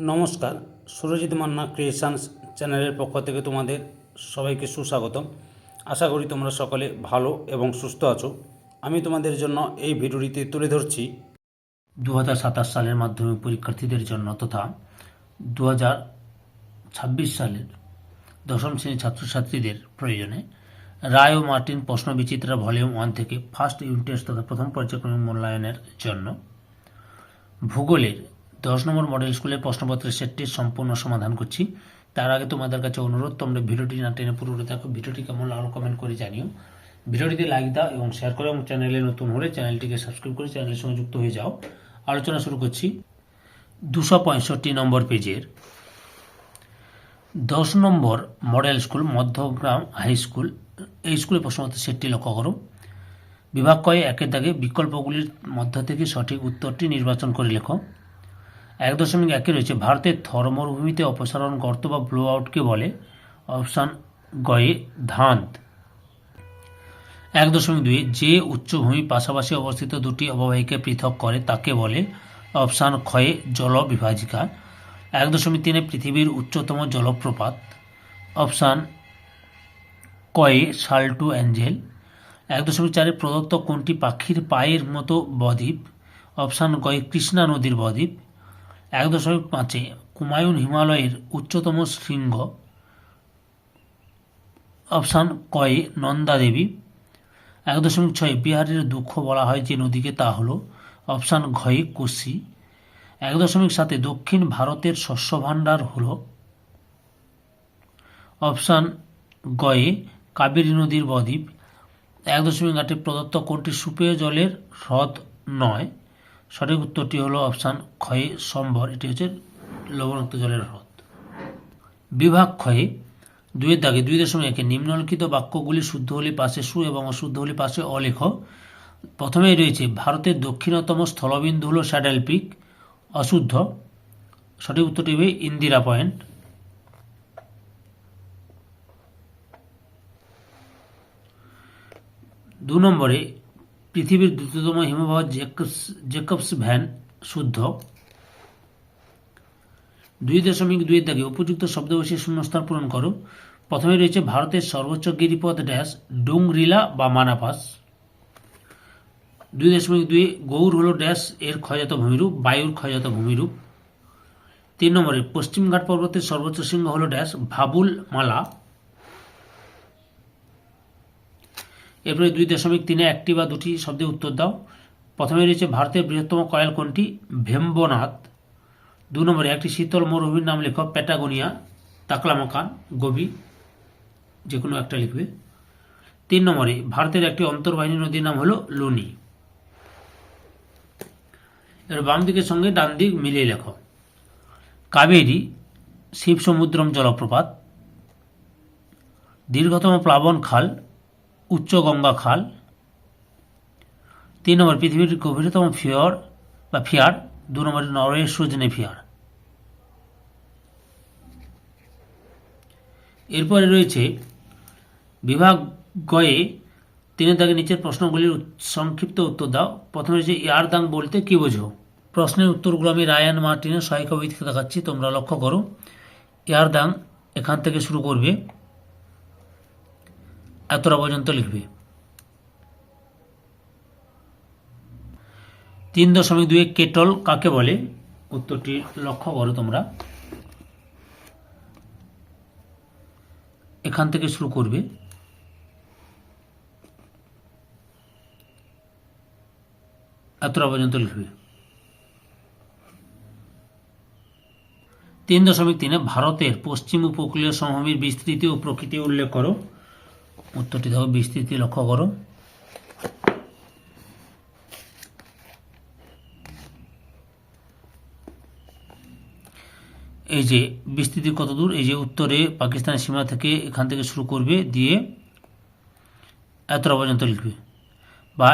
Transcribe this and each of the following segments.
নমস্কার, সুরজিৎ মান্না ক্রিয়েশনস চ্যানেলের পক্ষ থেকে তোমাদের সবাইকে সুস্বাগতম। আশা করি তোমরা সকলে ভালো এবং সুস্থ আছো। আমি তোমাদের জন্য এই ভিডিওটিতে তুলে ধরছি 2027 সালের মাধ্যমিক পরীক্ষার্থীদের জন্য তথা 2026 সালের দশম শ্রেণীর ছাত্রছাত্রীদের প্রয়োজনে রায় ও মার্টিন প্রশ্ন বিচিত্রা ভলিউম 1 থেকে ফার্স্ট ইউনিট টেস্ট তথা প্রথম পর্যায়ক্রমিক মূল্যায়নের জন্য ভূগোলের 10 নম্বর মডেল স্কুলের প্রশ্নপত্রের সেটটির সম্পূর্ণ সমাধান করছি। তার আগে তোমাদের কাছে অনুরোধ, তোমরা ভিডিওটি না টেনে পুরোটা দেখো। ভিডিওটি কেমন লাগলো কমেন্ট করে জানিও। ভিডিওটিতে লাইক দাও এবং শেয়ার করো এবং চ্যানেলে নতুন হলে চ্যানেলটিকে সাবস্ক্রাইব করে চ্যানেলের সঙ্গে যুক্ত হয়ে যাও। আলোচনা শুরু করছি 265 নম্বর পেজের 10 নম্বর model school Madhyamgram high school, এই স্কুলের প্রশ্নপত্রের সেটটি লক্ষ্য করো। বিভাগ কয়ে একের দাগে বিকল্পগুলির মধ্য থেকে সঠিক উত্তরটি নির্বাচন করে লেখো। 1.1 রয়েছে ভারতের থর মরুভূমিতে অপসারণ গর্ত বা ব্লো আউটকে বলে। অপশান গয়ে ধান্ত। 1.2 যে উচ্চভূমি পাশাপাশি অবস্থিত দুটি অববাহিকা পৃথক করে তাকে বলে। অপশান ক্ষয়ে জল বিভাজিকা। 1.3 পৃথিবীর উচ্চতম জলপ্রপাত। অপশান কয়ে সাল্টু অ্যাঞ্জেল। 1.4 প্রদত্ত কোনটি পাখির পায়ের মতো বদ্বীপ। অপশান গয়ে কৃষ্ণা নদীর বদ্বীপ। 1.5 কুমায়ুন হিমালয়ের উচ্চতম শৃঙ্গ। অপশান কয়ে নন্দা দেবী। 1.6 বিহারের দুঃখ বলা হয় যে নদীকে, তা হল। অপশান ঘয়ে কোশি। 1.7 দক্ষিণ ভারতের শস্য ভাণ্ডার হল। অপশান গয়ে কাবেরী নদীর বদ্বীপ। 1.8 প্রদত্ত কোনটি সুপেয় জলের হ্রদ নয়। সঠিক উত্তরটি হলো অপশান ক্ষয়ে সম্বর, এটি হচ্ছে লবণাক্ত জলের হ্রদ। বিভাগ ক্ষয়ে 2-এর দাগে 2.1 নিম্নলিখিত বাক্যগুলি শুদ্ধ হলে পাশে সু এবং অশুদ্ধ হলে পাশে অলেখ। প্রথমেই রয়েছে ভারতের দক্ষিণতম স্থলবিন্দু হল স্যাডেল পিক, অশুদ্ধ। সঠিক উত্তরটি হবে ইন্দিরা পয়েন্ট। 2 নম্বরে পৃথিবীর দ্রুততম হিমবাহ জেকবস ভ্যান, শুদ্ধ। 2.2 দাগে উপযুক্ত শব্দ বসিয়ে শূন্যস্থান পূরণ করো। প্রথমে রয়েছে ভারতের সর্বোচ্চ গিরিপথ ড্যাশ ডুংরিলা বা মানাপাস। 2.2 গৌর হল ড্যাশ এর ক্ষয়জাত ভূমিরূপ, বায়ুর ক্ষয়জাত ভূমিরূপ। 3 নম্বরে পশ্চিমঘাট পর্বতের সর্বোচ্চ শৃঙ্গ হল ড্যাশ ভাবুল মালা। এরপরে 2.3 একটি বা দুটি শব্দে উত্তর দাও। প্রথমে রয়েছে ভারতের বৃহত্তম কয়েল কোনটি। ভেম্বনাথ। 2 নম্বরে একটি শীতল মরুভূমির নাম লেখো। প্যাটাগোনিয়া, তাকলামাকান, গোবি, যে কোনো একটা লিখবে। 3 নম্বরে ভারতের একটি অন্তর্বাহিনী নদীর নাম হলো লুনি। এর বাম দিকের সঙ্গে ডান দিক মিলিয়ে লেখো। কাবেরী শিবসমুদ্রম জলপ্রপাত। দীর্ঘতম প্লাবন খাল উচ্চ গঙ্গা খাল। 3 নম্বর পৃথিবীর গভীরতম ফিয়র বা ফিয়ার। 2 নম্বরে নরওয়ের সুজনে ফিয়ার। এরপরে রয়েছে বিভাগ গয়ে 3-এর দাগে নিচের প্রশ্নগুলির সংক্ষিপ্ত উত্তর দাও। প্রথমে রয়েছে ইয়ারদাং বলতে কি বোঝো। প্রশ্নের উত্তরগুলো আমি রায়ান মার্টিনের সহায়িকা বই থেকে দেখাচ্ছি, তোমরা লক্ষ্য করো। ইয়ারদাং এখান থেকে শুরু করবে, এতটা পর্যন্ত লিখবে। 3.2 কেটল কাকে বলে। উত্তরটি লক্ষ্য করো তোমরা, এখান থেকে শুরু করবে, এতটা পর্যন্ত লিখবে। 3.3 ভারতের পশ্চিম উপকূলীয় সমভূমির বিস্তৃতি ও প্রকৃতি উল্লেখ করো। উত্তরটি দেখো, বিস্তৃতি লক্ষ্য করো। এই যে বিস্তৃতি কত দূর, এই যে উত্তরে পাকিস্তানের সীমা থেকে এখান থেকে শুরু করবে, দিয়ে এতটা পর্যন্ত লিখবে, বা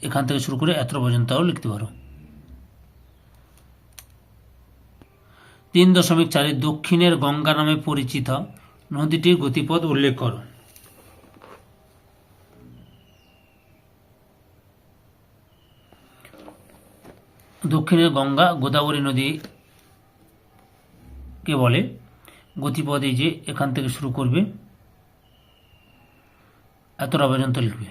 এখান থেকে শুরু করে এতটা পর্যন্তও লিখতে পারো। 3.4 দক্ষিণের গঙ্গা নামে পরিচিত নদীটির গতিপথ উল্লেখ করো। দক্ষিণের গঙ্গা গোদাবরী নদী কে বলে? গতিপথ এই যে এখান থেকে শুরু করবে, এতটা পর্যন্ত লিখবে।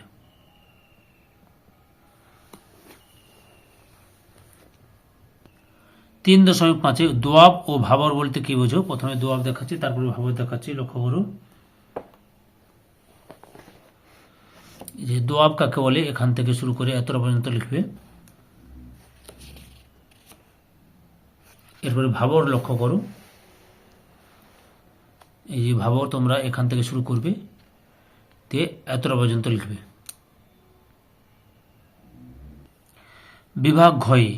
3.5 দোয়াব ও ভাবর বলতে কি বোঝো? প্রথমে দোয়াব দেখাচ্ছি, তারপরে ভাবর দেখাচ্ছি, লক্ষ্য করো। যে দোয়াব কাকে বলে এখান থেকে শুরু করে এতটা পর্যন্ত লিখবে। এরপরে ভাবর লক্ষ্য করো, এই যে ভাবর তোমরা এখান থেকে শুরু করবে, তে এতটা পর্যন্ত লিখবে। বিভাগ ঘয়ে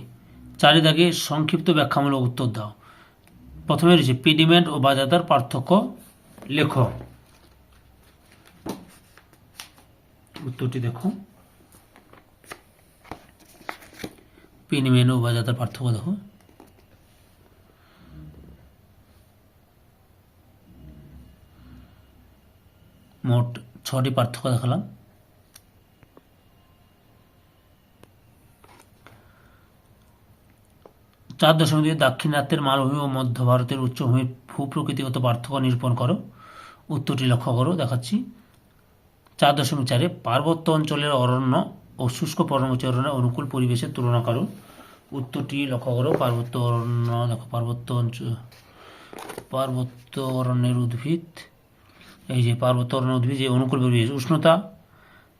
4 দাগে সংক্ষিপ্ত ব্যাখ্যামূলক উত্তর দাও। প্রথমে রয়েছে পেডিমেন্ট ও বাজাতার পার্থক্য লেখো। উত্তরটি দেখো, পেডিমেন্ট ও বাজাতার পার্থক্য দেখো। মোট 6টি পার্থক্য দেখালাম। চার দশমিক দুই দাক্ষিণাত্যের মালভূমি ও মধ্য ভারতের উচ্চভূমির ভূপ্রকৃতিগত পার্থক্য নিরূপণ করো। উত্তরটি লক্ষ্য করো, দেখাচ্ছি। 4.4 পার্বত্য অঞ্চলের অরণ্য ও শুষ্ক পর্ণমোচী অরণ্যের অনুকূল পরিবেশের তুলনা করো। উত্তরটি লক্ষ্য করো, পার্বত্য অরণ্য দেখো, পার্বত্য অরণ্যের উদ্ভিদ, এই যে পার্বত্য অরণ্য উদ্ভিদ যে অনুকূল পরিবেশ, উষ্ণতা,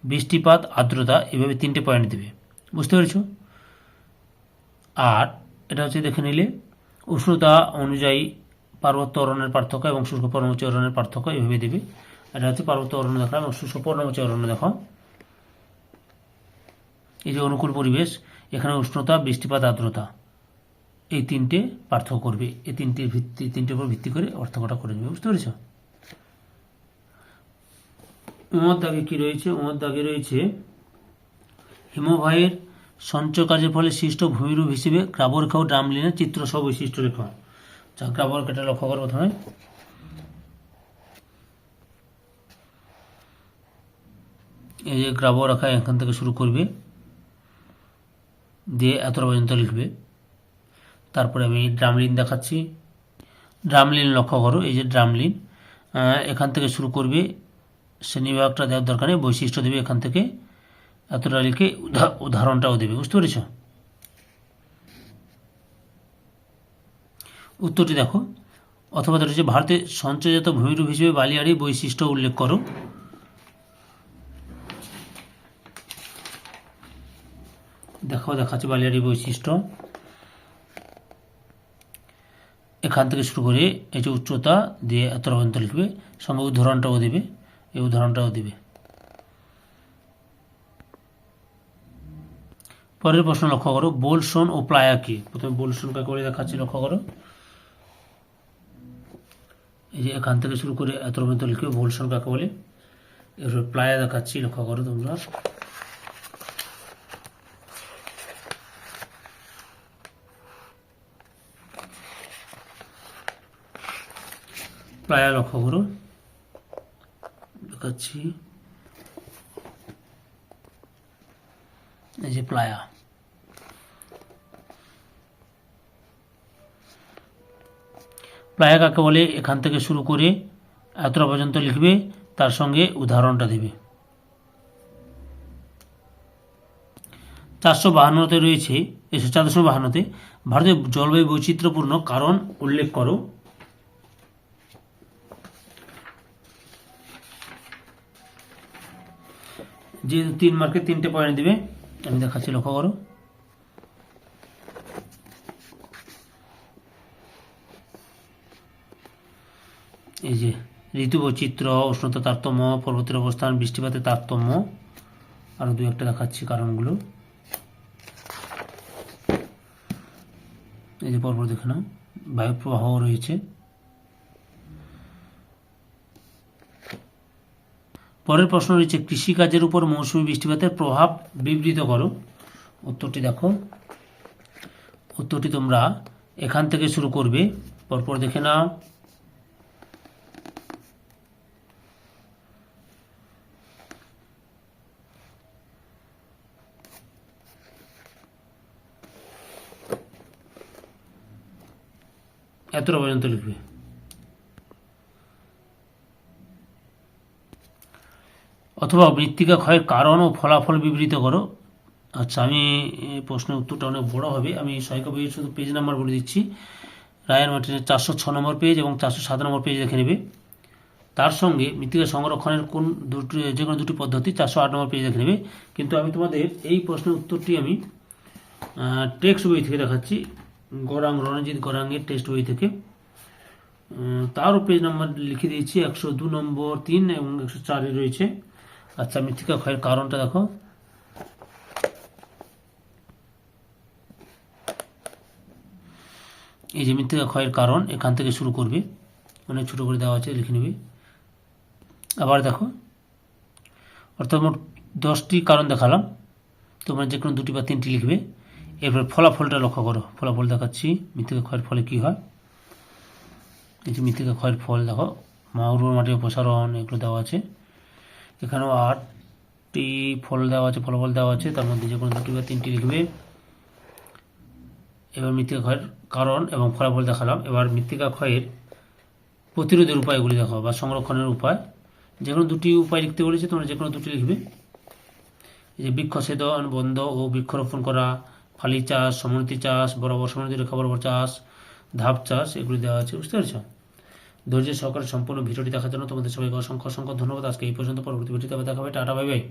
বৃষ্টিপাত, আর্দ্রতা, এভাবে 3টে পয়েন্ট দেবে। বুঝতে পেরেছ? আর এটা হচ্ছে দেখে নিলে উষ্ণতা অনুযায়ী পার্বত্য অরণ্যের পার্থক্য এবং শুষ্ক পর্ণমোচী অরণ্যের পার্থক্য এভাবে দেবে। এটা হচ্ছে পার্বত্য অরণ্য দেখলাম এবং শুষ্ক পর্ণমোচী অরণ্য দেখো। এই যে অনুকূল পরিবেশ, এখানে উষ্ণতা, বৃষ্টিপাত, আর্দ্রতা, এই 3টে পার্থক্য করবে। এই 3টের উপর ভিত্তি করে পার্থক্যটা করে নেবে। বুঝতে পেরেছ? উমর দাগে কি রয়েছে? উমর দাগে রয়েছে হিমবাহের সঞ্চয় কাজের ফলে সৃষ্ট ভূমিরূপ হিসেবে গ্রাবরেখা ও ড্রামলিনের চিত্র সহ বৈশিষ্ট্য রেখা। গ্রাবরেখাটা লক্ষ্য করো প্রথমে। এই যে গ্রাবরেখা এখান থেকে শুরু করবে, দিয়ে এতটা পর্যন্ত লিখবে। তারপরে আমি ড্রামলিন দেখাচ্ছি। ড্রামলিন লক্ষ্য করো, এই যে ড্রামলিন এখান থেকে শুরু করবে, শ্রেণীবিভাগটা দেওয়ার দরকার নেই, বৈশিষ্ট্য দেবে এখান থেকে, এতটা লিখে উদাহরণটাও দেবে। বুঝতে পেরেছ? উত্তরটি দেখো, অথবা রয়েছে ভারতে সঞ্চয়জাত ভূমিরূপ হিসেবে বালিয়াড়ি বৈশিষ্ট্য উল্লেখ করো। দেখাচ্ছে বালিয়াড়ি বৈশিষ্ট্য। এখান থেকে শুরু করে এই যে উচ্চতা দিয়ে এতটা পর্যন্ত লিখবে, সঙ্গে উদাহরণটাও দেবে, এই উদাহরণটাও দেবে। পরের প্রশ্ন লক্ষ্য করো, বোলসন ও প্লায়া কি? প্রথমে বোলসন কাকে বলে দেখাচ্ছি, লক্ষ্য করো। এই যে এখান থেকে শুরু করে এতটা পর্যন্ত লিখবে, বোলসন কাকে বলে। এরপর প্লায়া দেখাচ্ছি, লক্ষ্য করো তোমরা। প্লায়া লক্ষ্য করো, দেখাচ্ছি, এই যে প্লায়া। প্লায়া কাকে বলে এখান থেকে শুরু করে এতটা পর্যন্ত লিখবে, তার সঙ্গে উদাহরণটা দেবে। 452তে রয়েছে, 452তে ভারতের জলবায়ু বৈচিত্র্যপূর্ণ কারণ উল্লেখ করো। যে 3 মার্কে 3টে পয়েন্ট দিবে, আমি দেখাচ্ছি, লক্ষ্য করো। এই যে ঋতু বৈচিত্র্য, উষ্ণতা তারতম্য, পর্বতের অবস্থান, বৃষ্টিপাতের তারতম্য, আরো 2-1টা দেখাচ্ছি কারণগুলো। এই যে পরপর দেখে নাও, বায়ু প্রবাহ রয়েছে। পরের প্রশ্ন রয়েছে, কৃষিকাজের উপর মৌসুমী বৃষ্টিপাতের প্রভাব বিবৃত করো। উত্তরটি দেখো, উত্তরটি তোমরা এখান থেকে শুরু করবে, পরপর দেখে নাও। এতটা পর্যন্ত লিখবে। অথবা মৃত্তিকা ক্ষয়ের কারণ ও ফলাফল বিবৃত করো। আচ্ছা, আমি প্রশ্নের উত্তরটা অনেক বড় হবে, আমি সহায়িকা বইয়ের শুধু পেজ নাম্বার বলে দিচ্ছি। রায় মার্টিনের 406 নম্বর পেজ এবং 407 নম্বর পেজ দেখে নেবে। তার সঙ্গে মৃত্তিকা সংরক্ষণের কোন দুটি, যে কোনো দুটি পদ্ধতি 408 নম্বর পেজ দেখে নেবে। কিন্তু আমি তোমাদের এই প্রশ্নের উত্তরটি আমি টেক্সট বই থেকে দেখাচ্ছি, রণজিৎ গরাঙ্গের টেক্সট বই থেকে। তারও পেজ নাম্বার লিখে দিয়েছি, 102 নম্বর 3 এবং 104 রয়েছে। আচ্ছা, মৃত্তিকা ক্ষয়ের কারণটা দেখো। এই যে মৃত্তিকা ক্ষয়ের কারণ, এখান থেকে শুরু করবে, অনেক ছোটো করে দেওয়া আছে, লিখে নেবে। আবার দেখো, অর্থাৎ মোট 10টি কারণ দেখালাম, তোমরা যে কোনো 2টি বা 3টি লিখবে। এরপর ফলাফলটা লক্ষ্য করো, ফলাফল দেখাচ্ছি মৃত্তিকা ক্ষয়ের ফলে কী হয়। এই যে মৃত্তিকা ক্ষয়ের ফল দেখো, উর্বর মাটি অপসারণ, এগুলো দেওয়া আছে। এখানেও 8টি ফল দেওয়া আছে, ফলাফল দেওয়া আছে, তার মধ্যে যে কোনো 2টি বা 3টি লিখবে। এবার মৃত্তিকা ক্ষয়ের কারণ এবং ফলাফল দেখালাম। এবার মৃত্তিকা ক্ষয়ের প্রতিরোধের উপায়গুলি দেখো বা সংরক্ষণের উপায়। যে কোনো 2টি উপায় লিখতে বলেছে, তোমরা যে কোনো 2টি লিখবে। এই যে বৃক্ষছেদন বন্ধ ও বৃক্ষরোপণ করা, ফালি চাষ, সমন্বিত চাষ, বরাবর সমন্বিত রেখা বরাবর চাষ, ধাপ চাষ, এগুলি দেওয়া আছে, বুঝতে পেরেছ। ধৈর্য সহকারে সম্পূর্ণ ভিডিওটি দেখার জন্য তোমাদের সবাইকে অসংখ্য অসংখ্য ধন্যবাদ। আজকে এই পর্যন্ত, পরবর্তী ভিডিওতে আবার দেখা হবে। Tata, bye bye.